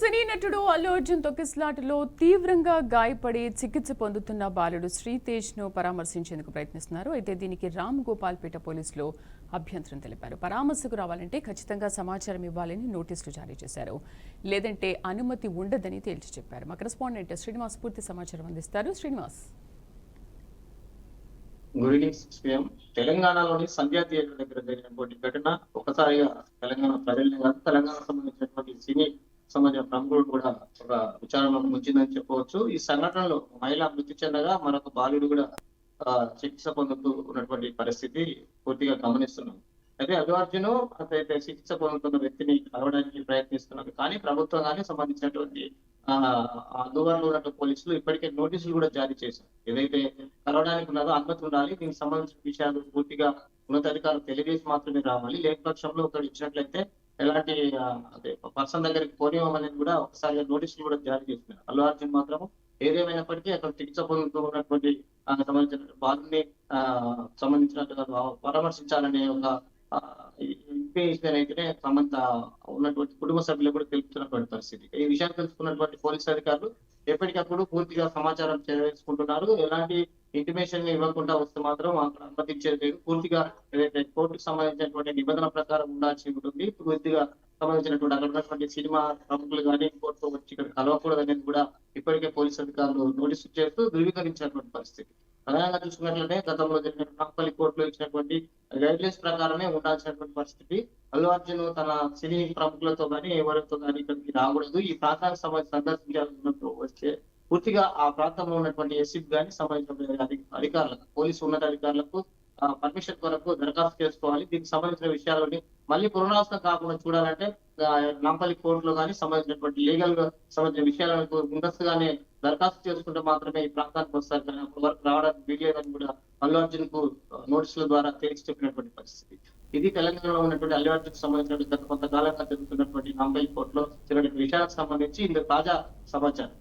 సినీ నటుడు అల్లు అర్జున్ తొక్కిసలాటలో తీవ్రంగా గాయపడి చికిత్స పొందుతున్న బాలుడు శ్రీతేజ్ ను పరామర్శించేందుకు ప్రయత్నిస్తున్నారు. అయితే దీనికి రామ్ గోపాల్పేట పోలీసులు అభ్యంతరం తెలిపారు. పరామర్శకు రావాలంటే ఖచ్చితంగా సమాచారం ఇవ్వాలని నోటీసులు జారీ చేశారు. లేదంటే అనుమతి ఉండదని తేల్చి చెప్పారు. మా కరెస్పాండెంట్ శ్రీనివాస్ పూర్తి సమాచారం అందిస్తారు. శ్రీనివాస్. Good evening PM. తెలంగాణలోని సంధ్యా థియేటర్ దగ్గర జరిగినటువంటి ఘటన ఒకసారిగా తెలంగాణ ప్రజల్ని కాదు, తెలంగాణ సంబంధించినటువంటి సినీ సంబంధించిన ప్రముఖులు కూడా ఒక విచారణకు ముంచిందని చెప్పవచ్చు. ఈ సంఘటనలో మహిళ మృతి చెందగా మరొక బాలుడు కూడా చికిత్స పొందుతూ ఉన్నటువంటి పరిస్థితి పూర్తిగా గమనిస్తున్నాం. అయితే అల్లు అర్జున్ అయితే చికిత్స పొందుతున్న వ్యక్తిని కలవడానికి ప్రయత్నిస్తున్నారు. కానీ ప్రభుత్వం కానీ సంబంధించినటువంటి అందుబాటులో ఉన్నటువంటి పోలీసులు ఇప్పటికే నోటీసులు కూడా జారీ చేశారు. ఏదైతే కలవడానికి ఉన్నదో అనుమతి ఉండాలి, దీనికి సంబంధించిన విషయాలు పూర్తిగా ఉన్నతాధికారులు తెలియజేసి మాత్రమే రావాలి. లేని పక్షంలో ఒకరు ఇచ్చినట్లయితే ఎలాంటి అదే పర్సన్ దగ్గరికి పోనివ్వమనేది కూడా ఒకసారిగా నోటీసులు కూడా జారీ చేస్తున్నారు. అల్లు అర్జున్ మాత్రం ఏదేమైనప్పటికీ అక్కడ చికిత్స పొందుతూ ఉన్నటువంటి సంబంధించిన బాలుని సంబంధించినట్టుగా పరామర్శించాలనే ఒక అయితేనే సంబంధ ఉన్నటువంటి కుటుంబ సభ్యులు కూడా తెలుపుతున్నటువంటి పరిస్థితి. ఈ విషయాన్ని తెలుసుకున్నటువంటి పోలీసు అధికారులు ఎప్పటికప్పుడు పూర్తిగా సమాచారం చేర్చుకుంటున్నారు. ఎలాంటి ఇంటిమేషన్ ఇవ్వకుండా వస్తే మాత్రం అక్కడ అనుమతించేది లేదు. పూర్తిగా ఏదైతే కోర్టుకు సంబంధించినటువంటి నిబంధన ప్రకారం ఉండాల్సి ఉంటుంది. పూర్తిగా సంబంధించినటువంటి అక్కడ ఉన్నటువంటి సినిమా ప్రముఖులు కానీ కోర్టు వచ్చి ఇక్కడ కలవకూడదు అనేది కూడా ఇప్పటికే పోలీసు అధికారులు నోటీసు చేస్తూ ధృవీకరించినటువంటి పరిస్థితి. ప్రధానంగా చూసుకున్నట్లయితే గతంలో జరిగిన నాంపల్లి కోర్టులో ఇచ్చినటువంటి గైడ్ లైన్స్ ప్రకారమే ఉండాల్సినటువంటి పరిస్థితి. అల్లు అర్జున్ తన సినీ ప్రముఖులతో కానీ ఎవరితో కానీ ఇక్కడికి రాకూడదు. ఈ ప్రాంతానికి సంబంధించి సందర్శించాల్సినట్టు వస్తే పూర్తిగా ఆ ప్రాంతంలో ఉన్నటువంటి ఎస్సీకి కానీ సంబంధించిన అధికారులకు, పోలీసు ఉన్నతాధికారులకు పర్మిషన్ కొరకు దరఖాస్తు చేసుకోవాలి. దీనికి సంబంధించిన విషయాలని మళ్ళీ పునరావృతం కాకుండా చూడాలంటే నాంపల్లి కోర్టులో కానీ సంబంధించినటువంటి లీగల్ గా సంబంధించిన విషయాలకు ముందస్తుగానే దరఖాస్తు చేసుకుంటే మాత్రమే ఈ ప్రాంతానికి వస్తారు. కానీ అప్పటి వరకు రావడానికి వీల్లేదని కూడా అల్లు అర్జున్ కు నోటీసుల ద్వారా తేల్చి చెప్పినటువంటి పరిస్థితి. ఇది తెలంగాణలో ఉన్నటువంటి అల్లు అర్జున్ సంబంధించినటువంటి గత కొంతకాలంగా జరుగుతున్నటువంటి నాంపల్లి కోర్టులో జరిగిన విషయాలకు సంబంధించి ఇందుకు తాజా సమాచారం.